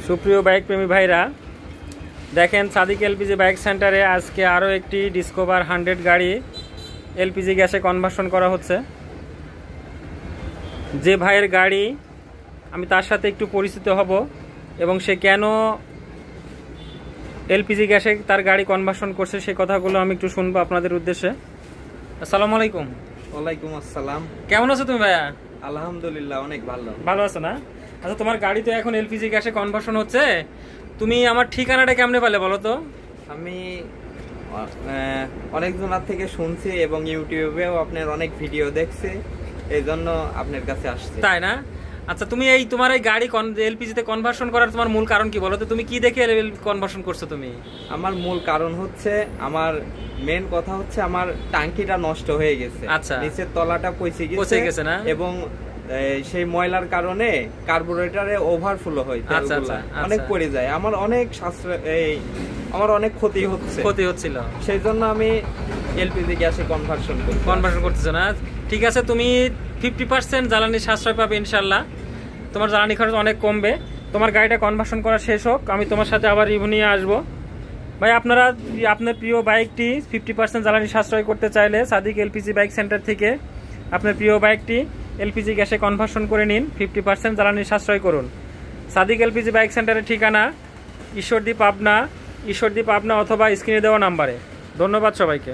সুপ্রিয় বাইক প্রেমী ভাইরা, দেখেন সাদিক এলপিজি বাইক সেন্টারে আজকে আরও একটি ডিসকভার 100 গাড়ি এলপিজি গ্যাসে কনভার্সন করা হচ্ছে। যে ভাইয়ের গাড়ি, আমি তার সাথে একটু পরিচিত হব এবং সে কেন এলপিজি গ্যাসে তার গাড়ি কনভার্সন করছে সে কথাগুলো আমি একটু শুনবো আপনাদের উদ্দেশ্যে। আসসালামু আলাইকুম। ওয়ালাইকুম আসসালাম। কেমন আছো তুমি ভাইয়া? আলহামদুলিল্লাহ, অনেক ভালো। ভালো আছো না? আচ্ছা, তোমার গাড়ি তো এখন এলপিজি গ্যাসে কনভার্সন হচ্ছে, তুমি আমার ঠিকানাটা কেমনে পেলে বলো তো? আমি অনেকজনের থেকে শুনছি এবং ইউটিউবেও আপনার অনেক ভিডিও দেখছি, এই জন্য আপনার কাছে আসছি। তাই না? আচ্ছা, তুমি তোমার এই গাড়ি এলপিজিতে কনভার্সন করার তোমার মূল কারণ কি বলো তো? তুমি কি দেখে কনভার্সন করছো তুমি? আমার মূল কারণ হচ্ছে, আমার মেন কথা হচ্ছে আমার টাঙ্কিটা নষ্ট হয়ে গেছে। আচ্ছা, নিচের তলাটা পচে গেছে না, এবং সেই ময়লার কারণে কার্বোরেটরে ওভারফ্লো হয়, অনেক পড়ে যায়। আমার অনেক আমার অনেক ক্ষতি হচ্ছিল, সেই জন্য আমি এলপিজি গ্যাসে কনভার্সন করতেছো না? ঠিক আছে, তুমি 50% জ্বালানি সাশ্রয় পাবে ইনশাল্লাহ। তোমার জ্বালানি খরচ অনেক কমবে। তোমার গাড়িটা কনভার্সন করা শেষ হোক, আমি তোমার সাথে আবার রিভিউ নিয়ে আসবো। ভাই, আপনারা আপনার প্রিয় বাইকটি 50% জ্বালানি সাশ্রয় করতে চাইলে সাদিক এলপিজি বাইক সেন্টার থেকে আপনার প্রিয় বাইকটি এলপিজি গ্যাসে কনভার্সন করে নিন, 50% জ্বালানি সাশ্রয় করুন। সাদিক এলপিজি বাইক সেন্টারের ঠিকানা ঈশ্বরদী পাবনা অথবা স্ক্রিনে দেওয়া নাম্বারে। ধন্যবাদ সবাইকে।